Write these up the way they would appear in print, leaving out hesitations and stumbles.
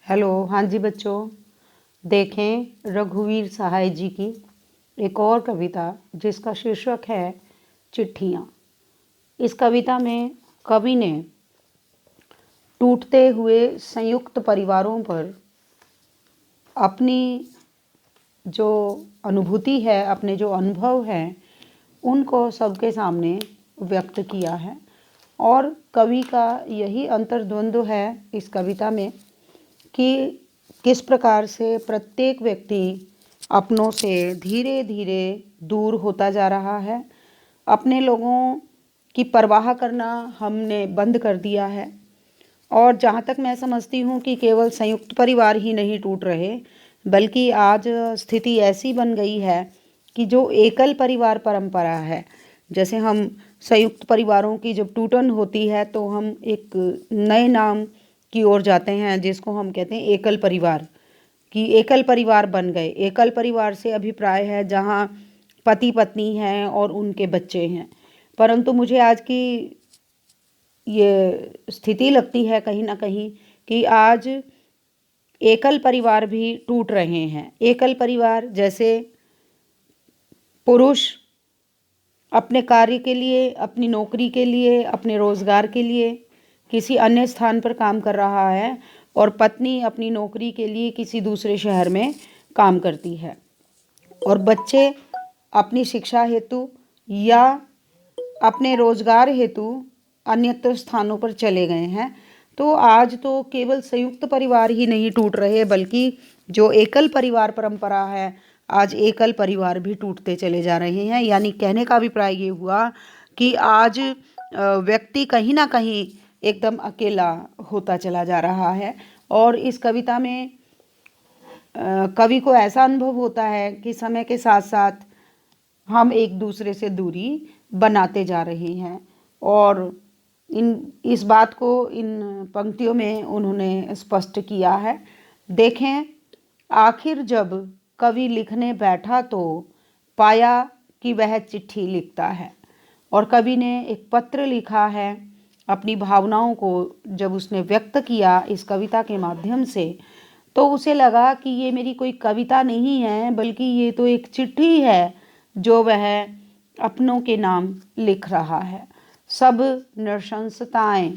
Hello. हाँ जी बच्चों, देखें रघुवीर सहाय जी की एक और कविता जिसका शीर्षक है चिट्ठियाँ। इस कविता में कवि ने टूटते हुए संयुक्त परिवारों पर अपनी जो अनुभूति है, अपने जो अनुभव हैं, उनको सबके सामने व्यक्त किया है। और कवि का यही अंतर्द्वंद्व है इस कविता में कि किस प्रकार से प्रत्येक व्यक्ति अपनों से धीरे धीरे दूर होता जा रहा है। अपने लोगों की परवाह करना हमने बंद कर दिया है। और जहाँ तक मैं समझती हूँ कि केवल संयुक्त परिवार ही नहीं टूट रहे, बल्कि आज स्थिति ऐसी बन गई है कि जो एकल परिवार परंपरा है, जैसे हम संयुक्त परिवारों की जब टूटन होती है तो हम एक नए नाम की ओर जाते हैं जिसको हम कहते हैं एकल परिवार। कि एकल परिवार बन गए। एकल परिवार से अभिप्राय है जहाँ पति पत्नी हैं और उनके बच्चे हैं। परंतु मुझे आज की ये स्थिति लगती है कहीं ना कहीं कि आज एकल परिवार भी टूट रहे हैं। एकल परिवार जैसे पुरुष अपने कार्य के लिए, अपनी नौकरी के लिए, अपने रोजगार के लिए किसी अन्य स्थान पर काम कर रहा है और पत्नी अपनी नौकरी के लिए किसी दूसरे शहर में काम करती है, और बच्चे अपनी शिक्षा हेतु या अपने रोजगार हेतु अन्यत्र स्थानों पर चले गए हैं। तो आज तो केवल संयुक्त परिवार ही नहीं टूट रहे, बल्कि जो एकल परिवार परंपरा है, आज एकल परिवार भी टूटते चले जा रहे हैं। यानी कहने का अभिप्राय ये हुआ कि आज व्यक्ति कहीं ना कहीं एकदम अकेला होता चला जा रहा है। और इस कविता में कवि को ऐसा अनुभव होता है कि समय के साथ साथ हम एक दूसरे से दूरी बनाते जा रहे हैं। और इस बात को इन पंक्तियों में उन्होंने स्पष्ट किया है। देखें, आखिर जब कवि लिखने बैठा तो पाया कि वह चिट्ठी लिखता है। और कवि ने एक पत्र लिखा है अपनी भावनाओं को। जब उसने व्यक्त किया इस कविता के माध्यम से, तो उसे लगा कि ये मेरी कोई कविता नहीं है, बल्कि ये तो एक चिट्ठी है जो वह अपनों के नाम लिख रहा है। सब नृशंसताएं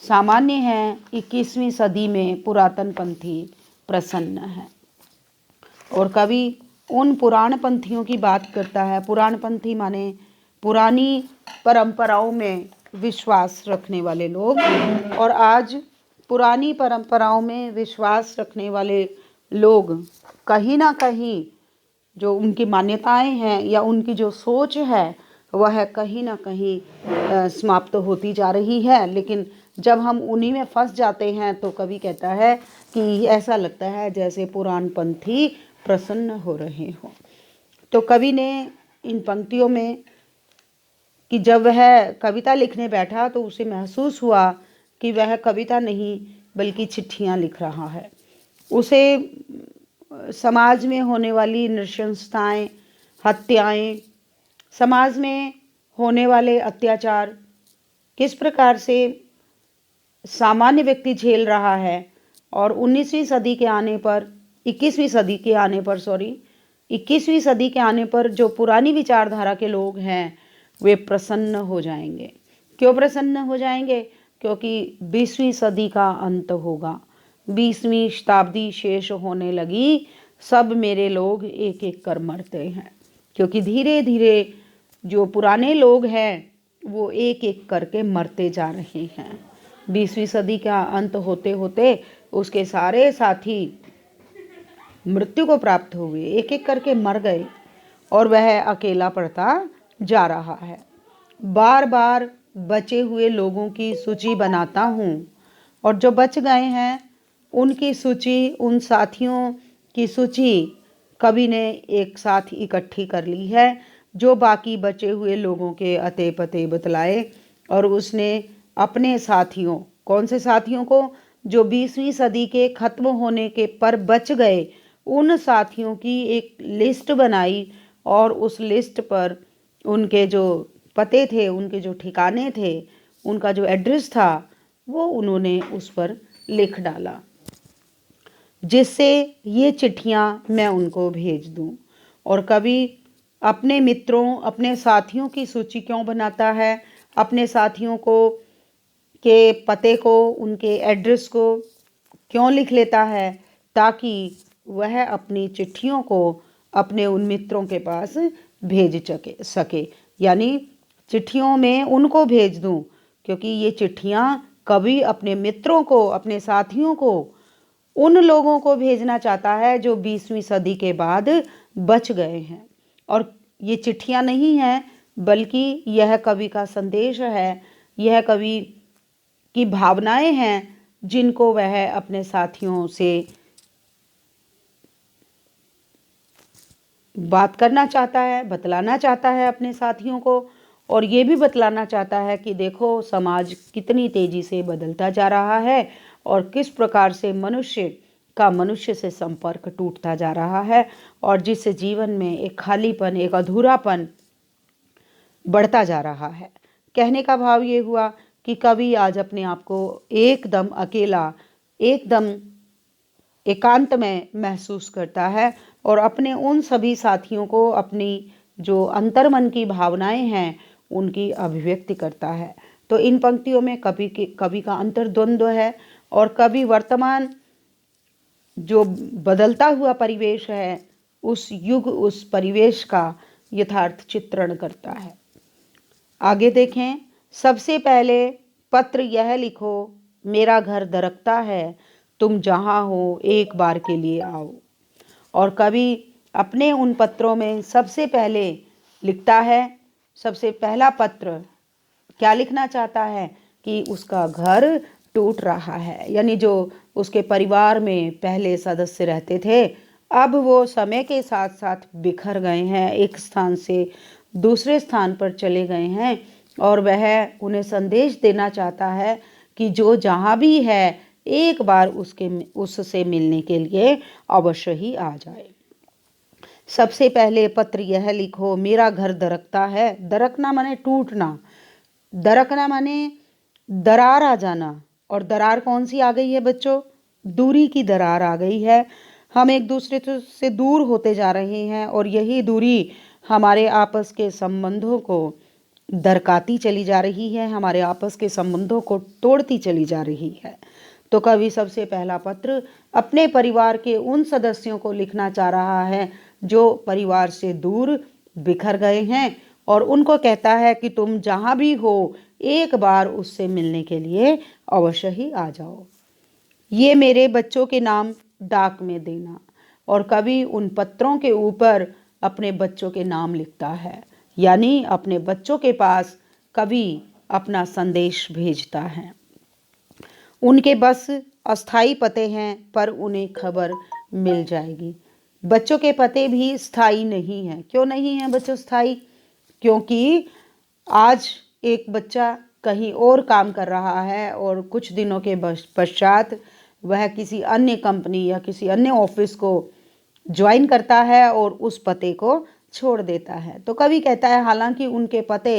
सामान्य हैं, 21वीं सदी में पुरातन पंथी प्रसन्न है। और कवि उन पुराण पंथियों की बात करता है। पुराण पंथी माने पुरानी परंपराओं में विश्वास रखने वाले लोग। और आज पुरानी परंपराओं में विश्वास रखने वाले लोग कहीं ना कहीं जो उनकी मान्यताएं हैं या उनकी जो सोच है वह कहीं ना कहीं समाप्त होती जा रही है। लेकिन जब हम उन्हीं में फंस जाते हैं तो कवि कहता है कि ऐसा लगता है जैसे पुराण पंथी प्रसन्न हो रहे हो। तो कवि ने इन पंक्तियों में कि जब वह कविता लिखने बैठा तो उसे महसूस हुआ कि वह कविता नहीं बल्कि चिट्ठियां लिख रहा है। उसे समाज में होने वाली नृशंसताएं, हत्याएं, समाज में होने वाले अत्याचार किस प्रकार से सामान्य व्यक्ति झेल रहा है, और 19वीं सदी के आने पर 21वीं सदी के आने पर 21वीं सदी के आने पर जो पुरानी विचारधारा के लोग हैं वे प्रसन्न हो जाएंगे। क्यों प्रसन्न हो जाएंगे? क्योंकि 20वीं सदी का अंत होगा, 20वीं शताब्दी शेष होने लगी। सब मेरे लोग एक एक कर मरते हैं, क्योंकि धीरे धीरे जो पुराने लोग हैं वो एक एक करके मरते जा रहे हैं। 20वीं सदी का अंत होते होते उसके सारे साथी मृत्यु को प्राप्त हुए, एक एक करके मर गए, और वह अकेला पड़ता जा रहा है। बार बार बचे हुए लोगों की सूची बनाता हूँ, और जो बच गए हैं उनकी सूची, उन साथियों की सूची कवि ने एक साथ इकट्ठी कर ली है, जो बाकी बचे हुए लोगों के अते पते बतलाए। और उसने अपने साथियों, कौन से साथियों को? जो 20वीं सदी के खत्म होने के पर बच गए, उन साथियों की एक लिस्ट बनाई, और उस लिस्ट पर उनके जो पते थे, उनके जो ठिकाने थे, उनका जो एड्रेस था, वो उन्होंने उस पर लिख डाला। जिससे ये चिट्ठियाँ मैं उनको भेज दूँ। और कवि अपने मित्रों, अपने साथियों की सूची क्यों बनाता है, अपने साथियों को के पते को, उनके एड्रेस को क्यों लिख लेता है, ताकि वह अपनी चिट्ठियों को अपने उन मित्रों के पास भेज सके। यानी चिट्ठियों में उनको भेज दूं, क्योंकि ये चिट्ठियाँ कवि अपने मित्रों को, अपने साथियों को, उन लोगों को भेजना चाहता है जो 20वीं सदी के बाद बच गए हैं। और ये चिट्ठियाँ नहीं हैं, बल्कि यह कवि का संदेश है, यह कवि की भावनाएं हैं, जिनको वह अपने साथियों से बात करना चाहता है, बतलाना चाहता है अपने साथियों को। और ये भी बतलाना चाहता है कि देखो समाज कितनी तेजी से बदलता जा रहा है और किस प्रकार से मनुष्य का मनुष्य से संपर्क टूटता जा रहा है, और जिससे जीवन में एक खालीपन, एक अधूरापन बढ़ता जा रहा है। कहने का भाव ये हुआ कि कवि आज अपने आप को एकदम अकेला, एकदम एकांत में महसूस करता है और अपने उन सभी साथियों को अपनी जो अंतर्मन की भावनाएं हैं उनकी अभिव्यक्ति करता है। तो इन पंक्तियों में कवि का अंतर्द्वंद्व है, और कवि वर्तमान जो बदलता हुआ परिवेश है, उस युग, उस परिवेश का यथार्थ चित्रण करता है। आगे देखें। सबसे पहले पत्र यह लिखो, मेरा घर दरकता है, तुम जहाँ हो एक बार के लिए आओ। और कवि अपने उन पत्रों में सबसे पहले लिखता है, सबसे पहला पत्र क्या लिखना चाहता है कि उसका घर टूट रहा है। यानी जो उसके परिवार में पहले सदस्य रहते थे, अब वो समय के साथ साथ बिखर गए हैं, एक स्थान से दूसरे स्थान पर चले गए हैं, और वह उन्हें संदेश देना चाहता है कि जो जहाँ भी है एक बार उससे मिलने के लिए अवश्य ही आ जाए। सबसे पहले पत्र यह लिखो, मेरा घर दरकता है। दरकना माने टूटना, दरकना माने दरार आ जाना। और दरार कौन सी आ गई है बच्चों? दूरी की दरार आ गई है। हम एक दूसरे से दूर होते जा रहे हैं, और यही दूरी हमारे आपस के संबंधों को दरकाती चली जा रही है, हमारे आपस के संबंधों को तोड़ती चली जा रही है। तो कवि सबसे पहला पत्र अपने परिवार के उन सदस्यों को लिखना चाह रहा है जो परिवार से दूर बिखर गए हैं, और उनको कहता है कि तुम जहाँ भी हो एक बार उससे मिलने के लिए अवश्य ही आ जाओ। ये मेरे बच्चों के नाम डाक में देना। और कवि उन पत्रों के ऊपर अपने बच्चों के नाम लिखता है, यानी अपने बच्चों के पास कवि अपना संदेश भेजता है। उनके बस अस्थाई पते हैं, पर उन्हें खबर मिल जाएगी। बच्चों के पते भी स्थायी नहीं हैं। क्यों नहीं हैं बच्चों स्थायी? क्योंकि आज एक बच्चा कहीं और काम कर रहा है और कुछ दिनों के पश्चात वह किसी अन्य कंपनी या किसी अन्य ऑफिस को ज्वाइन करता है और उस पते को छोड़ देता है। तो कवि कहता है हालांकि उनके पते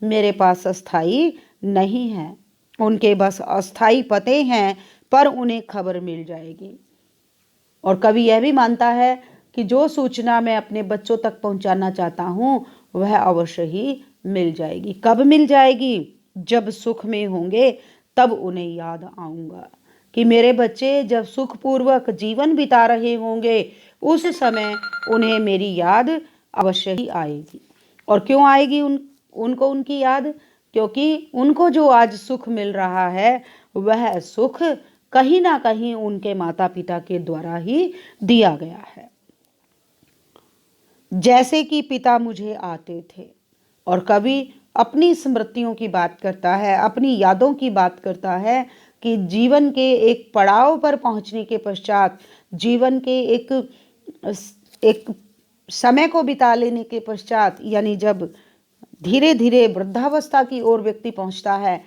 मेरे पास अस्थाई नहीं हैं, उनके बस अस्थाई पते हैं, पर उन्हें खबर मिल जाएगी। और कवि यह भी मानता है कि जो सूचना मैं अपने बच्चों तक पहुंचाना चाहता हूं वह अवश्य ही मिल जाएगी। कब मिल जाएगी? जब सुख में होंगे तब उन्हें याद आऊंगा, कि मेरे बच्चे जब सुखपूर्वक जीवन बिता रहे होंगे उस समय उन्हें मेरी याद अवश्य ही आएगी। और क्यों आएगी उनको उनकी याद? क्योंकि उनको जो आज सुख मिल रहा है वह सुख कहीं ना कहीं उनके माता पिता के द्वारा ही दिया गया है। जैसे कि पिता मुझे आते थे। और कवि अपनी स्मृतियों की बात करता है, अपनी यादों की बात करता है कि जीवन के एक पड़ाव पर पहुंचने के पश्चात, जीवन के एक समय को बिता लेने के पश्चात, यानी जब धीरे धीरे वृद्धावस्था की ओर व्यक्ति पहुंचता है,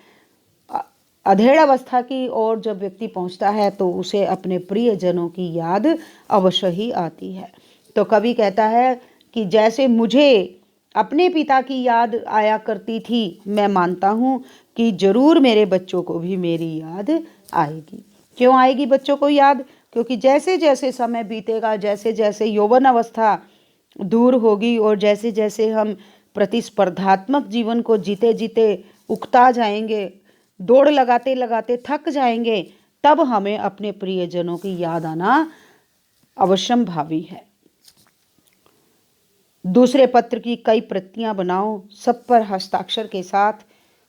अधेड़ अवस्था की ओर जब व्यक्ति पहुंचता है, तो उसे अपने प्रियजनों की याद अवश्य ही आती है। तो कवि कहता है कि जैसे मुझे अपने पिता की याद आया करती थी, मैं मानता हूँ कि जरूर मेरे बच्चों को भी मेरी याद आएगी। क्यों आएगी बच्चों को याद? क्योंकि जैसे जैसे समय बीतेगा, जैसे जैसे यौवन अवस्था दूर होगी और जैसे जैसे हम प्रतिस्पर्धात्मक जीवन को जीते जीते उकता जाएंगे, दौड़ लगाते लगाते थक जाएंगे, तब हमें अपने प्रियजनों की याद आना अवश्यम भावी है। दूसरे पत्र की कई प्रतियां बनाओ, सब पर हस्ताक्षर के साथ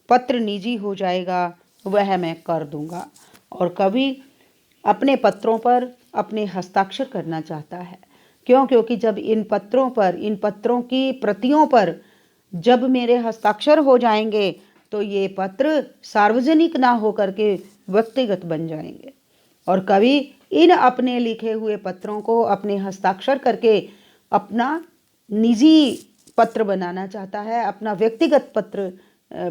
पत्र निजी हो जाएगा, वह मैं कर दूंगा। और कवि अपने पत्रों पर अपने हस्ताक्षर करना चाहता है। क्यों? क्योंकि जब इन पत्रों की प्रतियों पर जब मेरे हस्ताक्षर हो जाएंगे तो ये पत्र सार्वजनिक ना होकर के व्यक्तिगत बन जाएंगे। और कवि इन अपने लिखे हुए पत्रों को अपने हस्ताक्षर करके अपना निजी पत्र बनाना चाहता है, अपना व्यक्तिगत पत्र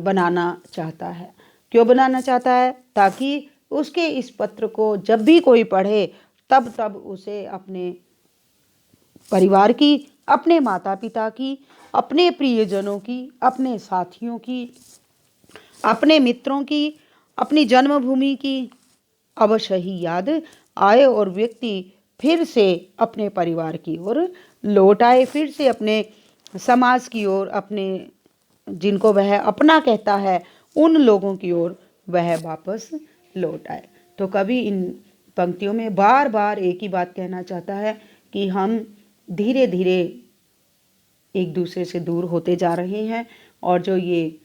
बनाना चाहता है। क्यों बनाना चाहता है? ताकि उसके इस पत्र को जब भी कोई पढ़े तब तब उसे अपने परिवार की, अपने माता पिता की, अपने प्रियजनों की, अपने साथियों की, अपने मित्रों की, अपनी जन्मभूमि की अवश्य ही याद आए और व्यक्ति फिर से अपने परिवार की ओर लौट आए, फिर से अपने समाज की ओर, अपने जिनको वह अपना कहता है उन लोगों की ओर वह वापस लौट आए। तो कवि इन पंक्तियों में बार बार एक ही बात कहना चाहता है कि हम धीरे धीरे एक दूसरे से दूर होते जा रहे हैं और जो ये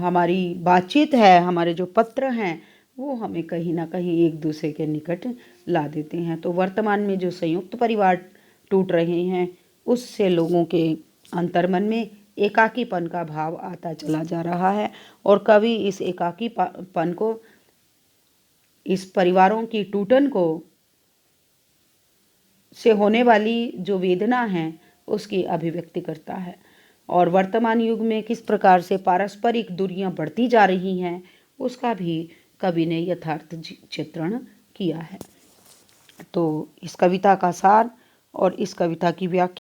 हमारी बातचीत है, हमारे जो पत्र हैं, वो हमें कहीं ना कहीं एक दूसरे के निकट ला देते हैं। तो वर्तमान में जो संयुक्त परिवार टूट रहे हैं, उससे लोगों के अंतर्मन में एकाकीपन का भाव आता चला जा रहा है। और कवि इस एकाकीपन को, इस परिवारों की टूटन को से होने वाली जो वेदना है उसकी अभिव्यक्ति करता है। और वर्तमान युग में किस प्रकार से पारस्परिक दूरियां बढ़ती जा रही हैं उसका भी कवि ने यथार्थ चित्रण किया है। तो इस कविता का सार और इस कविता की व्याख्या